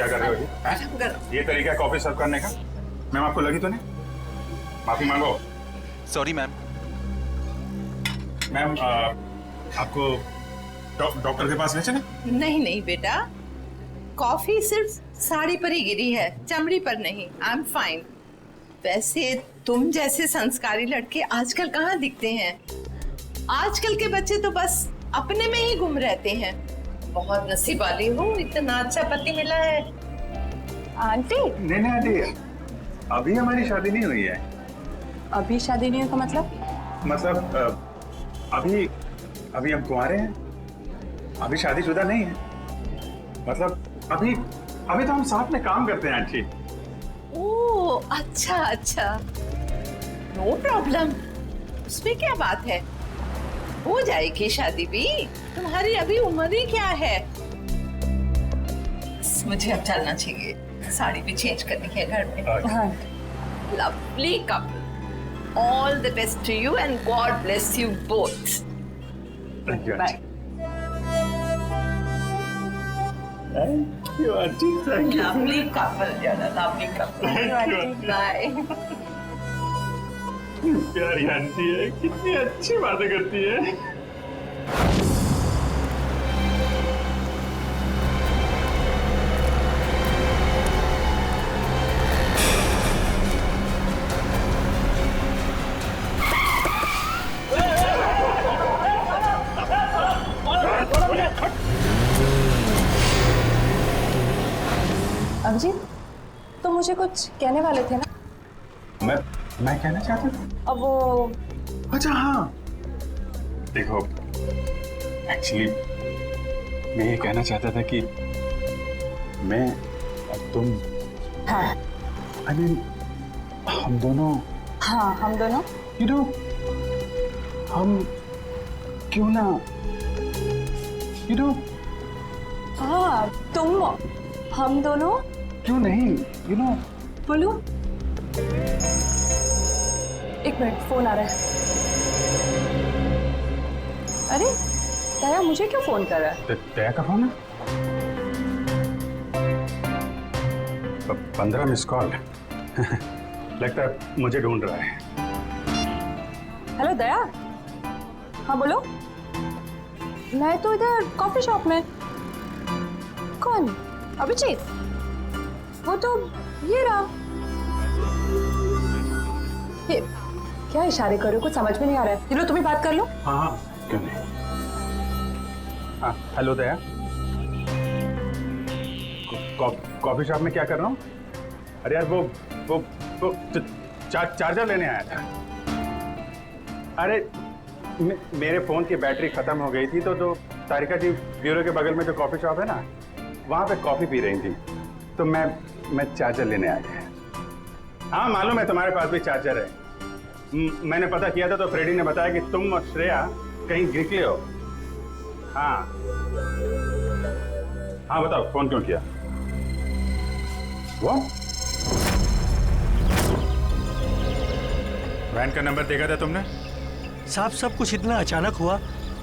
क्या कर रहे हो ये? ये तरीका है कॉफी सर्व करने का? मैम आपको लगी तो नहीं? माफी मांगो। Sorry ma'am. मैम आपको डॉक्टर के पास ले चले? नहीं नहीं बेटा, कॉफी सिर्फ साड़ी पर ही गिरी है, चमड़ी पर नहीं। I am fine. वैसे तुम जैसे संस्कारी लड़के आजकल कहाँ दिखते हैं? आजकल के बच्चे तो बस अपने में ही गुम रहते हैं। बहुत नसीब वाली हो, इतना अच्छा पति मिला है। आंटी, नहीं आंटी, अभी हमारी शादी नहीं हुई है। अभी शादी नहीं हुई का मतलब अभी हम कुंवारे हैं, अभी शादीशुदा नहीं है। मतलब अभी तो हम साथ में काम करते हैं आंटी। ओह अच्छा अच्छा, नो प्रॉब्लम, उसमें क्या बात है, हो जाएगी शादी भी। तुम्हारी अभी उम्र ही क्या है। मुझे अब चलना चाहिए, साड़ी भी चेंज करनी है घर में। Lovely couple, all the best to you and God bless you both. Bye. Thank you, auntie. Thank you. Lovely couple, lovely couple. Bye. प्यारी आंटी है, कितनी अच्छी बातें करती है। अभिजीत, तो मुझे कुछ कहने वाले थे ना? मैं कहना चाहता था। अब वो अच्छा हाँ, देखो एक्चुअली मैं ये कहना चाहता था कि मैं और तुम, हाँ I mean, हम दोनों, हाँ हम दोनों, you know, हम क्यों ना, you know, हाँ तुम, हम दोनों क्यों नहीं, you know, बोलो। एक मिनट, फोन आ रहा है। अरे दया, मुझे क्यों फोन कर रहा है? दया का फोन है? 15 मिस कॉल। लगता है मुझे ढूंढ रहा है। हेलो दया, हाँ बोलो। मैं तो इधर कॉफी शॉप में। कौन? अभिजीत? वो तो ये रहा। ये क्या इशारे कर रहे हो? कुछ समझ में नहीं आ रहा है। चलो तुम्हें बात कर लो। हाँ क्यों नहीं। हाँ हेलो दया, कॉफी शॉप में क्या कर रहा हूँ? अरे यार वो चार्जर लेने आया था। अरे मेरे फोन की बैटरी खत्म हो गई थी, तो तारिका जी ब्यूरो के बगल में जो कॉफी शॉप है ना, वहां पे कॉफी पी रही थी, तो मैं चार्जर लेने आ गया। हाँ मालूम है तुम्हारे पास भी चार्जर है। मैंने पता किया था तो फ्रेडी ने बताया कि तुम और श्रेया कहीं निकले हो। हाँ बताओ फोन क्यों किया? वो वैन का नंबर देखा था तुमने? साहब सब कुछ इतना अचानक हुआ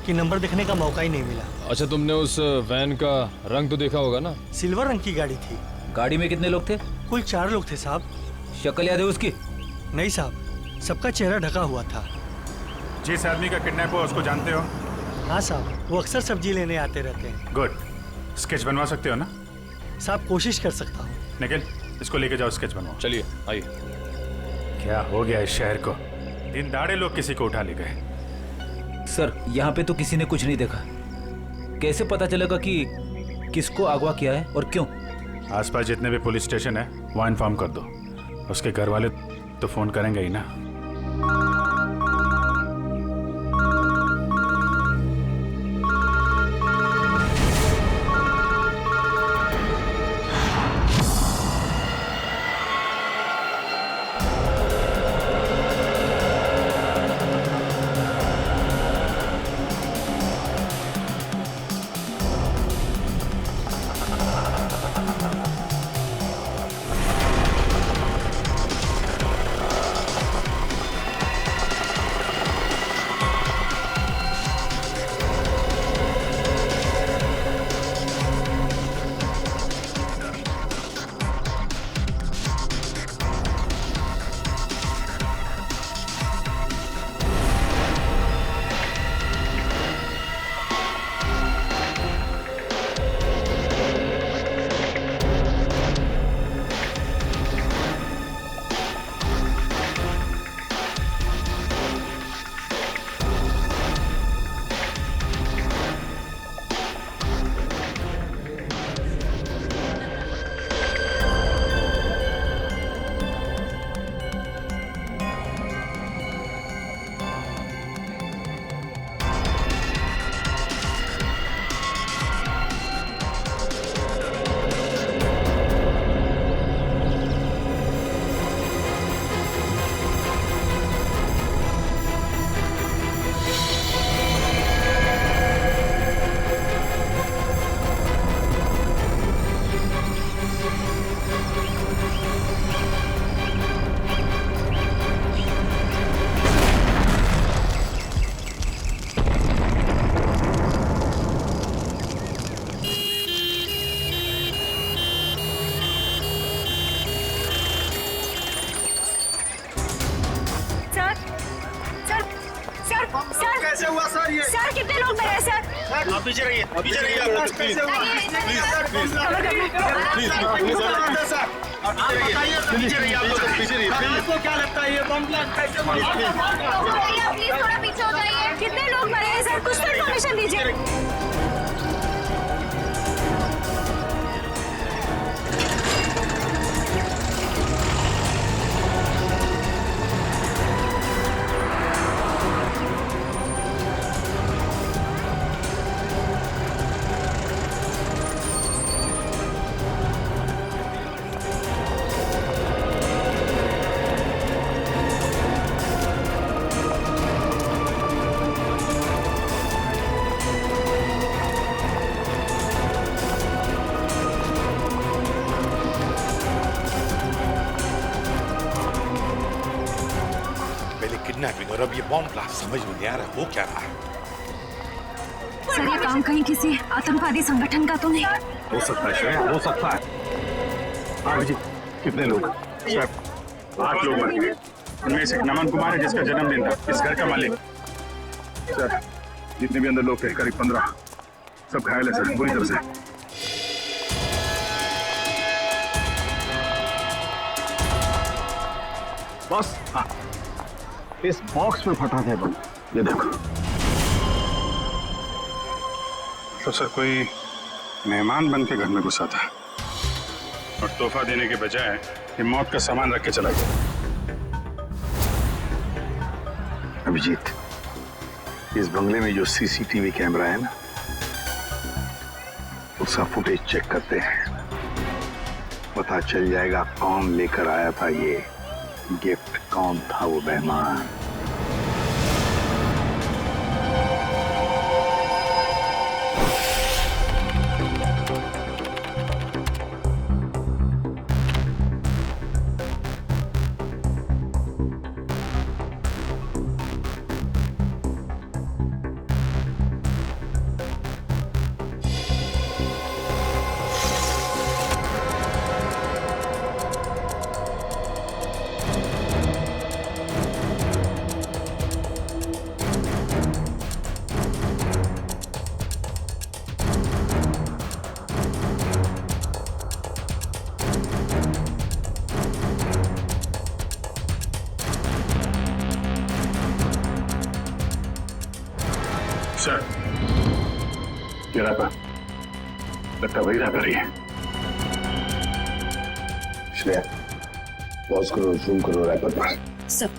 कि नंबर देखने का मौका ही नहीं मिला। अच्छा, तुमने उस वैन का रंग तो देखा होगा ना? सिल्वर रंग की गाड़ी थी। गाड़ी में कितने लोग थे? कुल 4 लोग थे साहब। शक्ल याद है उसकी? नहीं साहब, सबका चेहरा ढका हुआ था। जिस आदमी का किडनैप हुआ उसको जानते हो? हाँ साहब, वो अक्सर सब्जी लेने आते रहते हैं। गुड, स्केच बनवा सकते हो ना? साहब कोशिश कर सकता हूँ। निखिल, इसको लेके जाओ, स्केच बनवाओ। चलिए आइए। क्या हो गया इस शहर को? दिन दाड़े लोग किसी को उठा ले गए। सर, यहाँ पे तो किसी ने कुछ नहीं देखा। कैसे पता चलेगा कि किसको अगवा किया है और क्यों? आसपास जितने भी पुलिस स्टेशन है वहाँ इन्फॉर्म कर दो। उसके घर वाले तो फोन करेंगे ही ना। सर कितने लोग मरे हैं सर? आप पीछे रहिए, पीछे रहिए। आपको क्या लगता है ये बम ब्लास्ट कैसे हुआ? प्लीज थोड़ा पीछे हो जाइए। कितने लोग मरे हैं सर? कुछ तो इन्फॉर्मेशन दीजिए। पहले किडनैपिंग और अब ये बॉम्ब ब्लास्ट, समझ में नहीं आ रहा हो क्या रहा है। सर ये काम कहीं किसी आतंकवादी संगठन का तो नहीं? हो सकता है श्रेया, हो सकता है। हाँ जी, कितने लोग? सर 8 लोग मर गए। उनमें से नमन कुमार है जिसका जन्मदिन था, इस घर का मालिक। सर जितने भी अंदर लोग थे करीब 15, सब घायल है सर, बुरी तरह से। बस हाँ, इस बॉक्स में फटा था बम, ये देखो। तो सर कोई मेहमान बन के घर में घुसा था और तोहफा देने के बजाय ये मौत का सामान रख के चला गया। अभिजीत, इस बंगले में जो सीसीटीवी कैमरा है ना, उसका फुटेज चेक करते हैं। पता चल जाएगा कौन लेकर आया था ये गिफ्ट, कौन था वो मेहमान। सर ये रैपर लगता वही रैपर ही है। श्रेया, पॉज करो, जूम करो रैपर पर। सर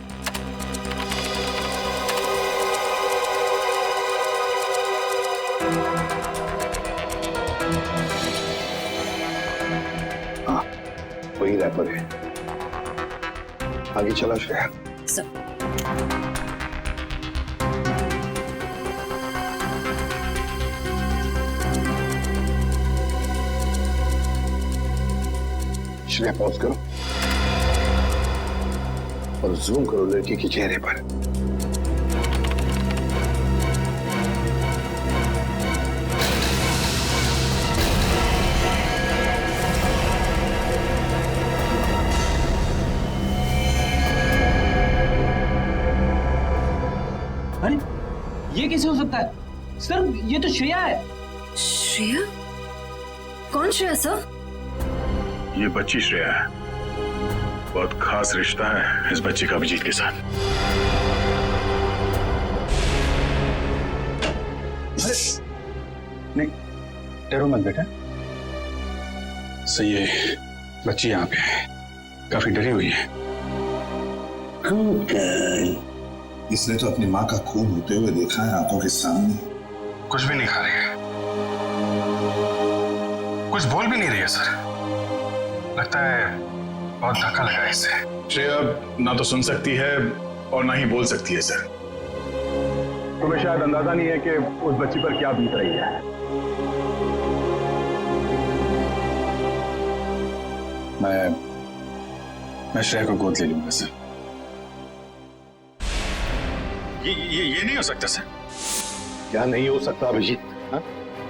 हाँ, वही रैपर है। आगे चला श्रेया। सर श्रेया पॉज करो और जूम करो लड़की के चेहरे पर। अरे ये कैसे हो सकता है सर? ये तो श्रेया है। श्रेया? कौन श्रेया सर? ये बच्ची श्रेया है। बहुत खास रिश्ता है इस बच्ची का अभिजीत के साथ। नहीं, डरो मत बेटा। सही है, बच्ची यहाँ पे है, काफी डरी हुई है। इसने तो अपनी माँ का खून होते हुए देखा है आंखों के सामने। कुछ भी नहीं खा रही है, कुछ बोल भी नहीं रही है सर। लगता है बहुत धक्का लगा है इससे। श्रेया ना तो सुन सकती है और ना ही बोल सकती है सर। तुम्हें शायद अंदाजा नहीं है कि उस बच्ची पर क्या बीत रही है। मैं श्रेया को गोद ले लूंगा सर। ये नहीं हो सकता सर। क्या नहीं हो सकता अभिजीत?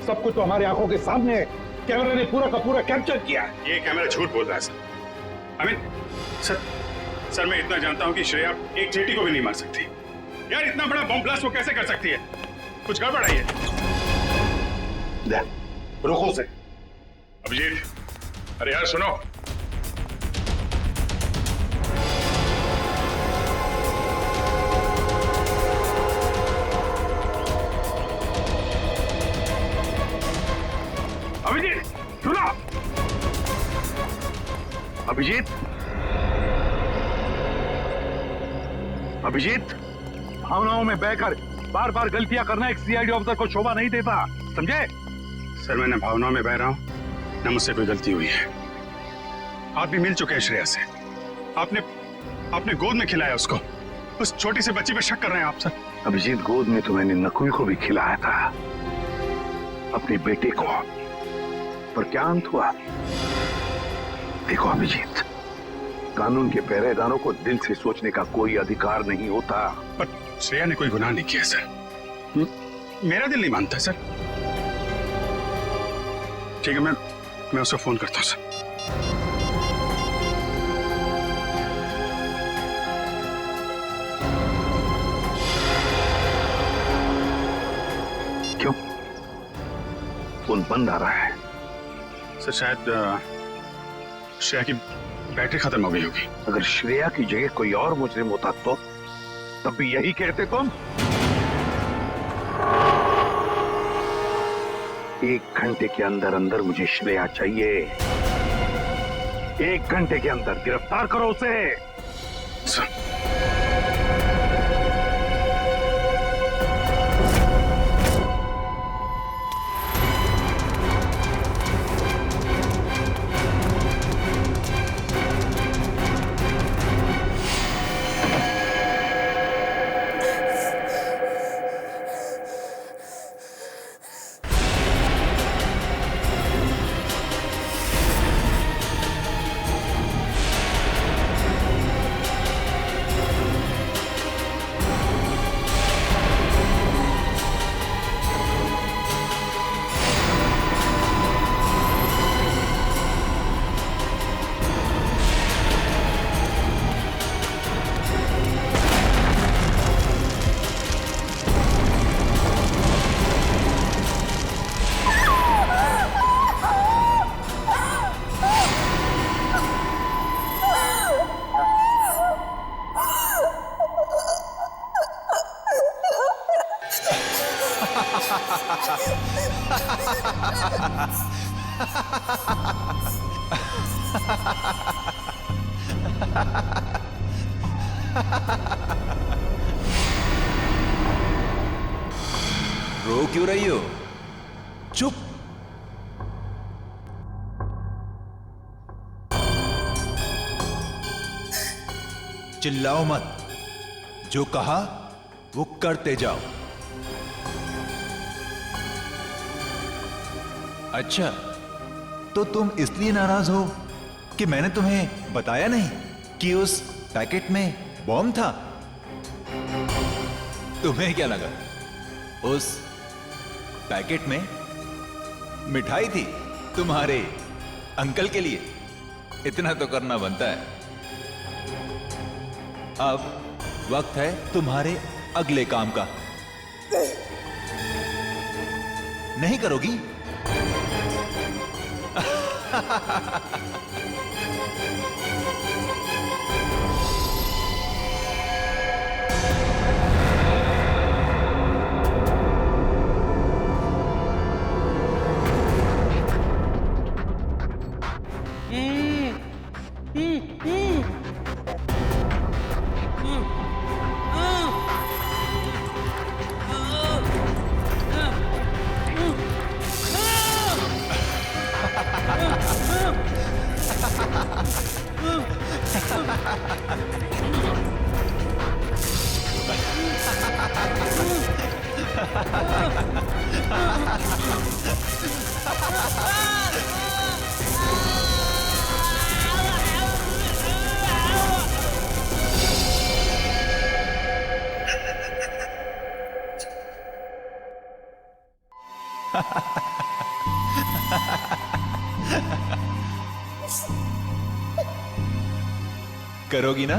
सब कुछ तो हमारी आंखों के सामने है। कैमरे ने पूरा का पूरा कैप्चर किया। ये कैमरा झूठ बोल रहा है सर। सर मैं इतना जानता हूं कि श्रेया एक चींटी को भी नहीं मार सकती। यार इतना बड़ा बम ब्लास्ट वो कैसे कर सकती है? कुछ गड़बड़ है ये। रुको से। अभिजीत, अरे यार सुनो। अभिजीत सुनो। अभिजीत, अभिजीत, भावनाओं में बहकर बार बार गलतियां करना एक सीआईडी ऑफिसर को शोभा नहीं देता, समझे? सर मैं न भावनाओं में बह रहा हूं न मुझसे कोई गलती हुई है। आप भी मिल चुके हैं श्रेया से। आपने गोद में खिलाया उसको। उस छोटी सी बच्ची पे शक कर रहे हैं आप सर। अभिजीत, गोद में तो मैंने नकुल को भी खिलाया था, अपने बेटे को, पर क्या अंत हुआ? देखो अभिजीत, कानून के पहरेदारों को दिल से सोचने का कोई अधिकार नहीं होता। पर श्रेया ने कोई गुनाह नहीं किया सर। मेरा दिल नहीं मानता सर। ठीक है, मैं उसको फोन करता हूं सर। क्यों फोन बंद आ रहा है? सर शायद श्रेया की बैटरी खत्म हो गई होगी। अगर श्रेया की जगह कोई और मुजरिम होता तो तब भी यही कहते तुम? 1 घंटे के अंदर अंदर मुझे श्रेया चाहिए। 1 घंटे के अंदर गिरफ्तार करो उसे। सर रो क्यों रही हो? चुप। चिल्लाओ मत, जो कहा वो करते जाओ। अच्छा, तो तुम इसलिए नाराज हो कि मैंने तुम्हें बताया नहीं कि उस पैकेट में बॉम्ब था? तुम्हें क्या लगा उस पैकेट में मिठाई थी तुम्हारे अंकल के लिए? इतना तो करना बनता है। अब वक्त है तुम्हारे अगले काम का। नहीं करोगी? करोगी ना?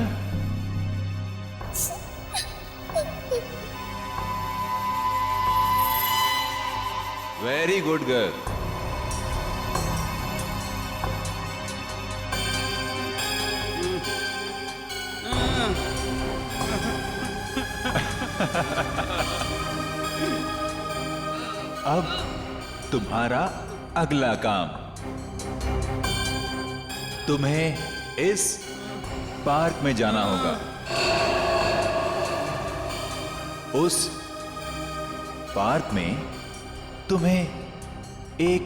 Very good girl. अब तुम्हारा अगला काम, तुम्हें इस पार्क में जाना होगा। उस पार्क में तुम्हें एक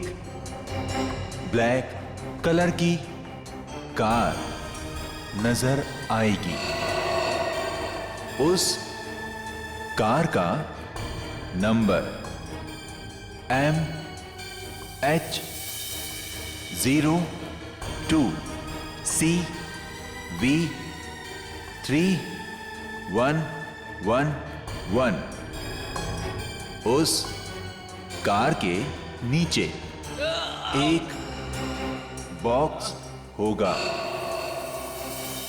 ब्लैक कलर की कार नजर आएगी। उस कार का नंबर MH02 CV3111। उस कार के नीचे एक बॉक्स होगा।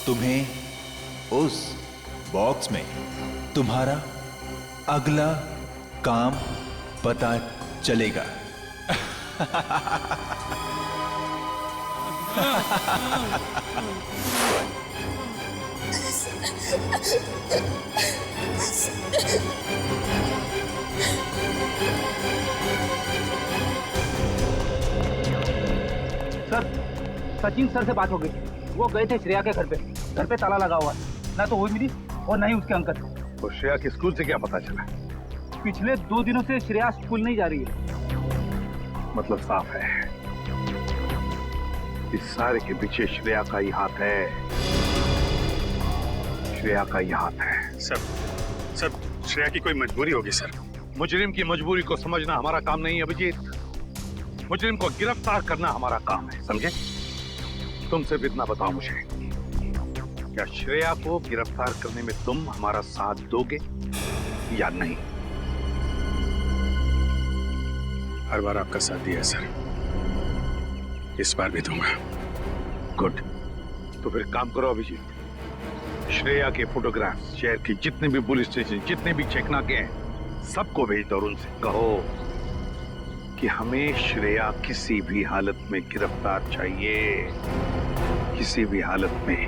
तुम्हें उस बॉक्स में तुम्हारा अगला काम पता चलेगा। सर, सचिन सर से बात हो गई। वो गए थे श्रेया के घर पे। घर पे ताला लगा हुआ है, ना तो वो मिली और ना ही उसके अंकल। तो श्रेया के स्कूल से क्या पता चला? पिछले 2 दिनों से श्रेया स्कूल नहीं जा रही है। मतलब साफ है, इस सारे के पीछे श्रेया का ही हाथ है। श्रेया का ही हाथ है। सर श्रेया की कोई मजबूरी होगी सर। मुजरिम की मजबूरी को समझना हमारा काम नहीं है अभिजीत। मुजरिम को गिरफ्तार करना हमारा काम है, समझे? तुम सिर्फ इतना बताओ मुझे, क्या श्रेया को गिरफ्तार करने में तुम हमारा साथ दोगे या नहीं? हर बार आपका साथ दिया है सर, इस बार भी दूंगा। गुड। तो फिर काम करो अभिजीत, श्रेया के फोटोग्राफ शहर के जितने भी पुलिस स्टेशन, जितने भी चेकनाके हैं, सबको भेज दो और उनसे कहो कि हमें श्रेया किसी भी हालत में गिरफ्तार चाहिए, किसी भी हालत में।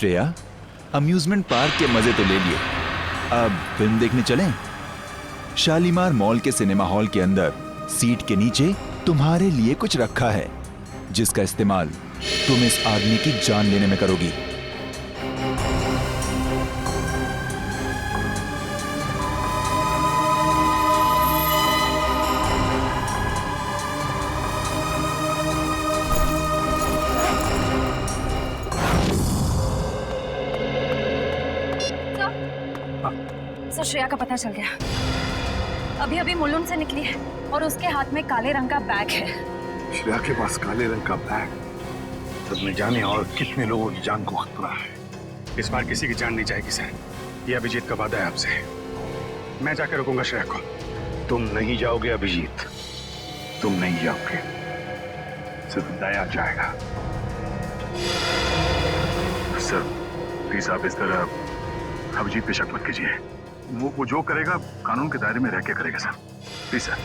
श्रेया, अम्यूजमेंट पार्क के मजे तो ले लिए, अब फिल्म देखने चलें? शालीमार मॉल के सिनेमा हॉल के अंदर सीट के नीचे तुम्हारे लिए कुछ रखा है, जिसका इस्तेमाल तुम इस आदमी की जान लेने में करोगी। सर, श्रेया का पता चल गया। अभी अभी मुलुंड से निकली है और उसके हाथ में काले रंग का बैग है। श्रेया के पास काले रंग का बैग, तब न जाने और कितने लोगों की जान को खतरा है। इस बार किसी की जान नहीं जाएगी सर, ये अभिजीत का वादा है आपसे। मैं जाकर रुकूंगा श्रेया को। तुम नहीं जाओगे अभिजीत, तुम नहीं जाओगे, सिर्फ दया जाएगा। सर प्लीज आप इस तरह अभिजीत पे शक मत कीजिए। वो जो करेगा कानून के दायरे में रह के करेगा sir, please sir.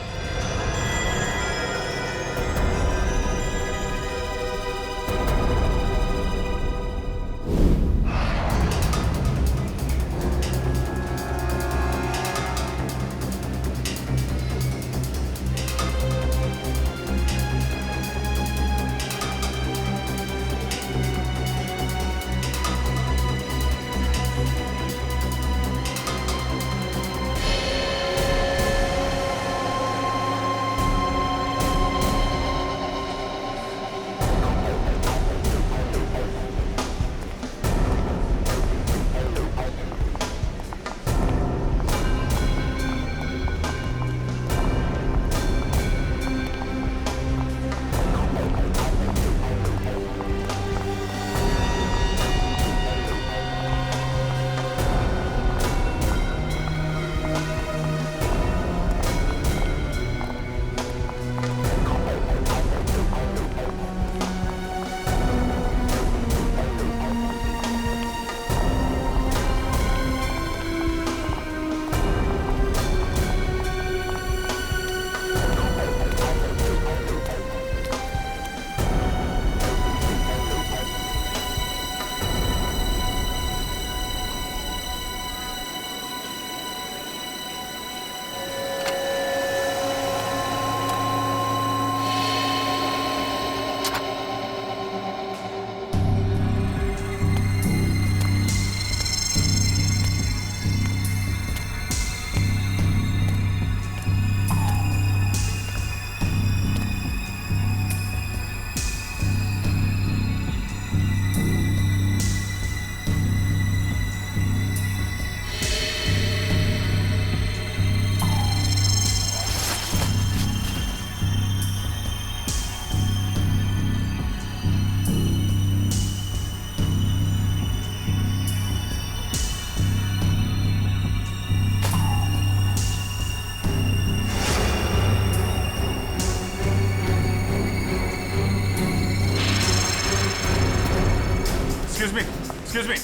Excuse me,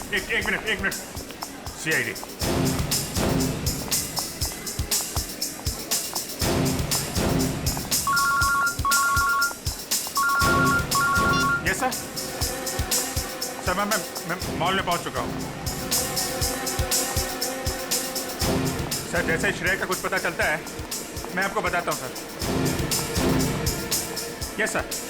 एक minute. CID. Yes sir. Sir मैं मॉल में पहुंच चुका हूं। सर जैसे ही श्रेया का कुछ पता चलता है मैं आपको बताता हूं सर। Yes sir.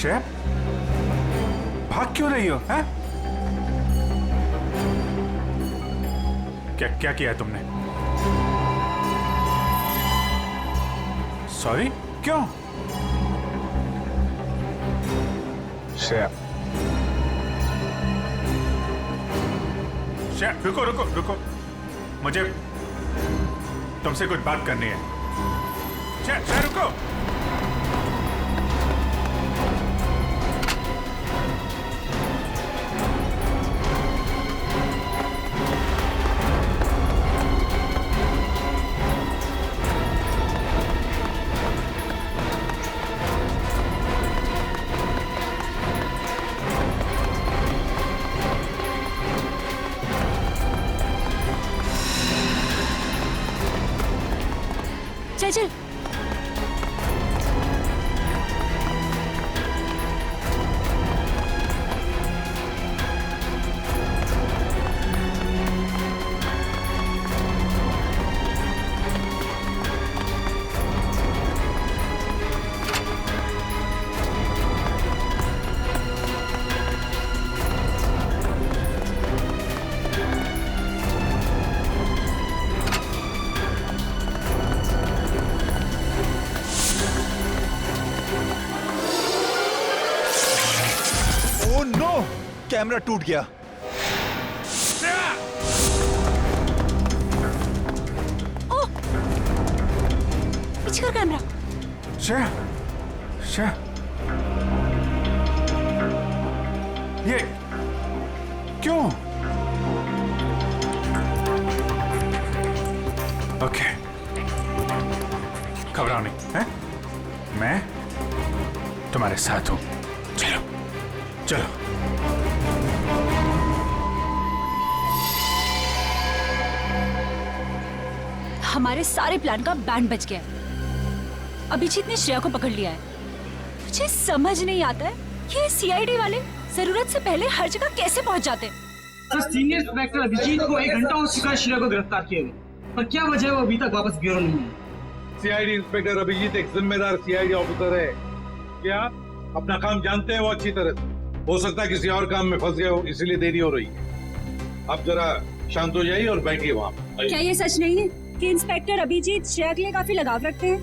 श्रेया, भाग क्यों रही हो? हैं? क्या किया है तुमने? सॉरी, क्यों? श्रेया, श्रेया, रुको रुको रुको, मुझे तुमसे कुछ बात करनी है। श्रेया, श्रेया रुको। चल चल। ओह नो, कैमरा टूट गया। पीछे कर कैमरा। श्रेया, श्रेया, ये क्यों? ओके, घबराओ नहीं, हैं? मैं तुम्हारे साथ हूं। चलो चलो। हमारे सारे प्लान का बैंड बज गया है। अभिजीत ने श्रेया को पकड़ लिया है। मुझे समझ नहीं आता है ये सीआईडी वाले जरूरत से पहले हर जगह कैसे पहुंच जाते हैं। सर, सीनियर इंस्पेक्टर अभिजीत को 1 घंटा हो चुका है श्रेया को गिरफ्तार किए हुए, पर क्या वजह है वो अभी तक वापस ब्यूरो नहीं है। सीआईडी इंस्पेक्टर अभिजीत एक जिम्मेदार सीआईडी ऑफिसर है। क्या अपना काम जानते हैं वो अच्छी तरह से? हो सकता है किसी और काम में फंस गए हो, इसीलिए देरी हो रही है। आप जरा शांत हो जाइए और बैठिए वहाँ। क्या ये सच नहीं है कि इंस्पेक्टर अभिजीत श्रेया के लिए काफी लगाव रखते हैं?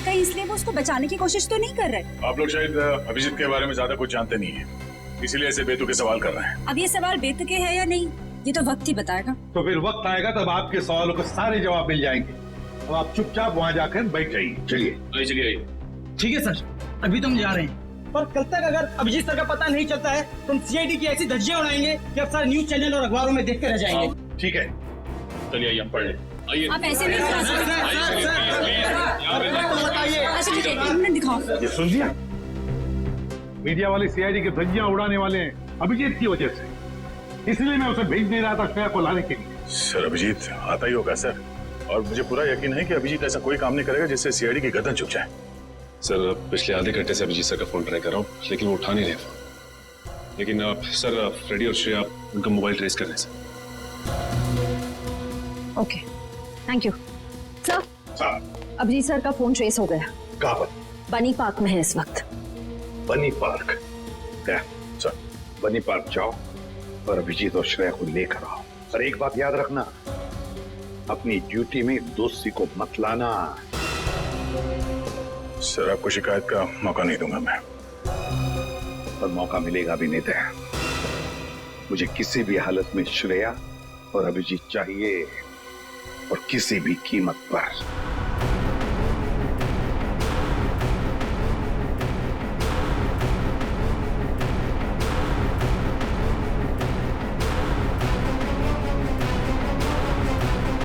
कहीं इसलिए वो उसको बचाने की कोशिश तो नहीं कर रहे? आप लोग शायद अभिजीत के बारे में ज्यादा कुछ जानते नहीं है, इसीलिए ऐसे बेतुके सवाल कर रहे हैं। अब ये सवाल बेतुके है या नहीं, ये तो वक्त ही बताएगा। तो फिर वक्त आएगा तब आपके सवालों के सारे जवाब मिल जाएंगे। अब आप चुपचाप वहाँ जाकर बैठ जाइए। चलिए चलिए। ठीक है सर, अभी तो हम जा रहे हैं, पर कल तक अगर अभिजीत सर का पता नहीं चलता है तो हम सीआईडी की ऐसी धज्जियां उड़ाएंगे कि अब सारे न्यूज चैनल और अखबारों में देखते रह जाएंगे। ठीक है, चलिए आइए हम पढ़ लें। आइए। आप ऐसे नहीं करा सकते। अच्छा ठीक है, इन्हें दिखाओ। ये सुन लिया, मीडिया वाले सीआईडी के धज्जियां उड़ाने वाले हैं अभिजीत की वजह से, इसलिए मैं उसे भेज नहीं रहा था श्रेया को लाने के लिए। सर, अभिजीत आता ही होगा सर, और मुझे पूरा यकीन है कि अभिजीत ऐसा कोई काम नहीं करेगा जिससे सीआईडी की गर्दन झुक जाए। सर, पिछले आधे घंटे से अभिजीत सर का फोन ट्राई कर रहा हूँ, लेकिन वो उठा नहीं रहे फोन। लेकिन सर, फ्रेडी और श्रेया उनका मोबाइल ट्रेस कर रहे हैं sir. Okay, thank you sir. Abhijit sir का फोन ट्रेस हो गया। कहाँ पर? बनी पार्क में है इस वक्त। बनी पार्क? सर, बनी पार्क जाओ और अभिजीत और श्रेया को लेकर आओ। और एक बात याद रखना, अपनी ड्यूटी में दोस्ती को मत लाना। सर, आपको शिकायत का मौका नहीं दूंगा मैं। पर मौका मिलेगा भी नहीं था। मुझे किसी भी हालत में श्रेया और अभिजीत चाहिए, और किसी भी कीमत पर।